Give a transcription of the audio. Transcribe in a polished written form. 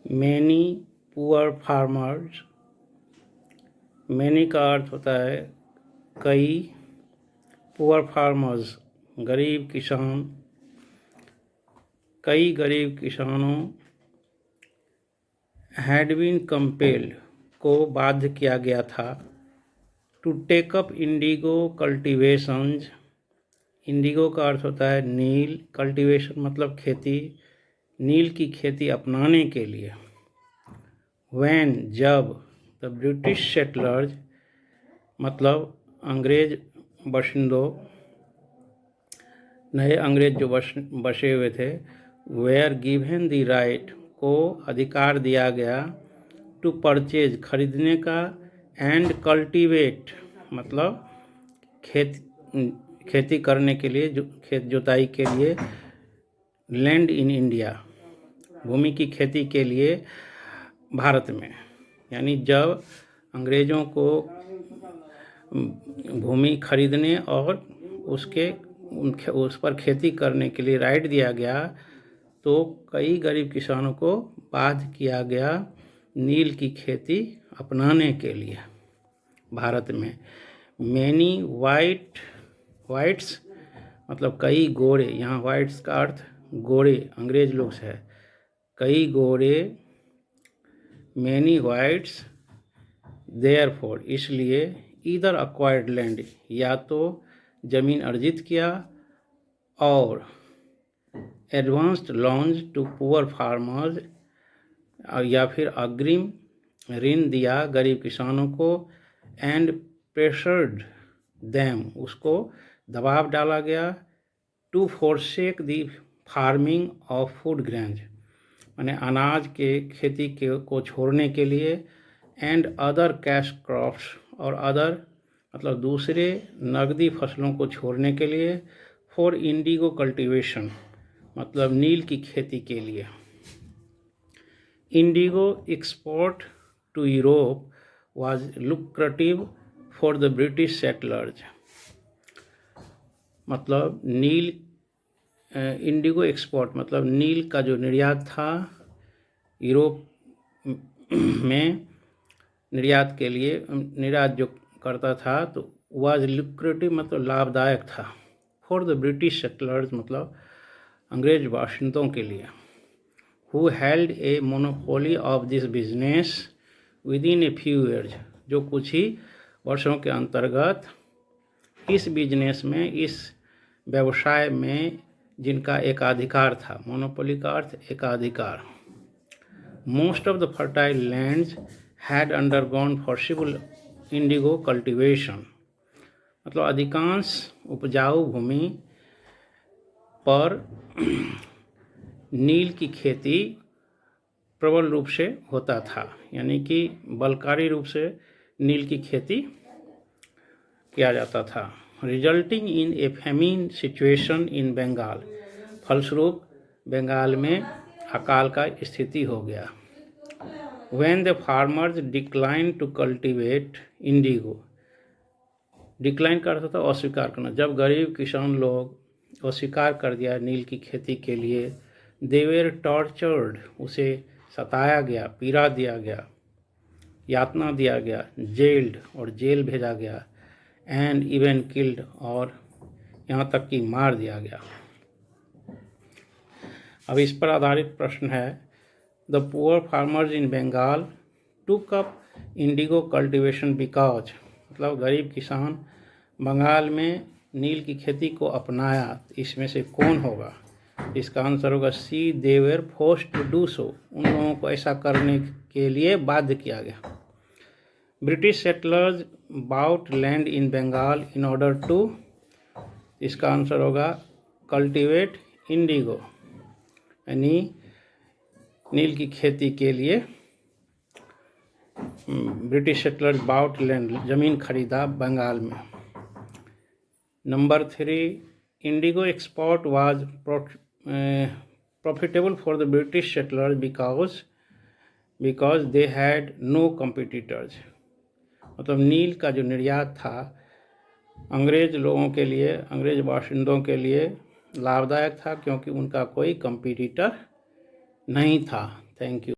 Many poor farmers. Many का अर्थ होता है कई, पुअर फार्मर्स गरीब किसान, कई गरीब किसानों, हैड बीन कंपेल्ड को बाध्य किया गया था, to take up indigo cultivations. Indigo का अर्थ होता है नील, कल्टीवेशन मतलब खेती, नील की खेती अपनाने के लिए। व्हेन जब, द ब्रिटिश सेटलर्स मतलब अंग्रेज बशिंदों, नए अंग्रेज जो बसे हुए थे, वेयर गिवन द राइट को अधिकार दिया गया, टू परचेज खरीदने का, एंड कल्टीवेट मतलब खेती करने के लिए, खेत जोताई के लिए, लैंड इन इंडिया भूमि की खेती के लिए भारत में। यानी जब अंग्रेज़ों को भूमि खरीदने और उस पर खेती करने के लिए राइट दिया गया, तो कई गरीब किसानों को बाध्य किया गया नील की खेती अपनाने के लिए भारत में। मैनी वाइट्स मतलब कई गोरे, यहाँ वाइट्स का अर्थ गोरे अंग्रेज लोग से है, कई गोरे, मैनी वाइट्स, देयरफॉर इसलिए, ईदर अक्वायर्ड लैंड या तो ज़मीन अर्जित किया, और advanced loans to poor farmers या फिर अग्रिम ऋण दिया गरीब किसानों को, एंड प्रेशर्ड देम उसको दबाव डाला गया, to forsake the farming of food grains माने अनाज के खेती को छोड़ने के लिए, एंड अदर कैश क्रॉप्स और अदर मतलब दूसरे नकदी फसलों को छोड़ने के लिए, फॉर इंडिगो कल्टीवेशन मतलब नील की खेती के लिए। Indigo export to Europe was lucrative for the British settlers मतलब नील, इंडिगो एक्सपोर्ट मतलब नील का जो निर्यात था यूरोप में, निर्यात के लिए निर्यात जो करता था, तो वाज लुक्रेटिव मतलब लाभदायक था, फॉर द ब्रिटिश सेटलर्स मतलब अंग्रेज बाशिंदों के लिए, who held a monopoly of this business with in a few years जो कुछ ही वर्षों के अंतर्गत इस बिजनेस में, इस व्यवसाय में जिनका एकाधिकार था। मोनोपोली का अर्थ एकाधिकार। Most of the fertile lands had undergone forcible indigo cultivation मतलब अधिकांश उपजाऊ भूमि पर नील की खेती प्रबल रूप से होता था, यानी कि बलकारी रूप से नील की खेती किया जाता था। Resulting in a famine situation in Bengal फलस्वरूप बंगाल में अकाल का स्थिति हो गया। When the farmers declined to cultivate indigo, decline का अर्थ था अस्वीकार करना, जब गरीब किसान लोग अस्वीकार कर दिया नील की खेती के लिए, they were tortured उसे सताया गया, पीड़ा दिया गया, यातना दिया गया, जेल्ड और जेल भेजा गया, एंड इवन किल्ड और यहाँ तक कि मार दिया गया। अब इस पर आधारित प्रश्न है, the poor farmers in Bengal took up Indigo cultivation because मतलब गरीब किसान बंगाल में नील की खेती को अपनाया, इसमें से कौन होगा? इसका आंसर होगा C, they were forced to do so उन लोगों को ऐसा करने के लिए बाध्य किया गया। British settlers bought land in Bengal in order to, इसका आंसर होगा कल्टीवेट इंडिगो यानी नील की खेती के लिए ब्रिटिश सेटलर्स बाउट लैंड ज़मीन खरीदा बंगाल में। Number 3, indigo export was profitable for the British settlers because they had no competitors मतलब नील का जो निर्यात था अंग्रेज लोगों के लिए, अंग्रेज बाशिंदों के लिए लाभदायक था क्योंकि उनका कोई कम्पिटिटर नहीं था। Thank you.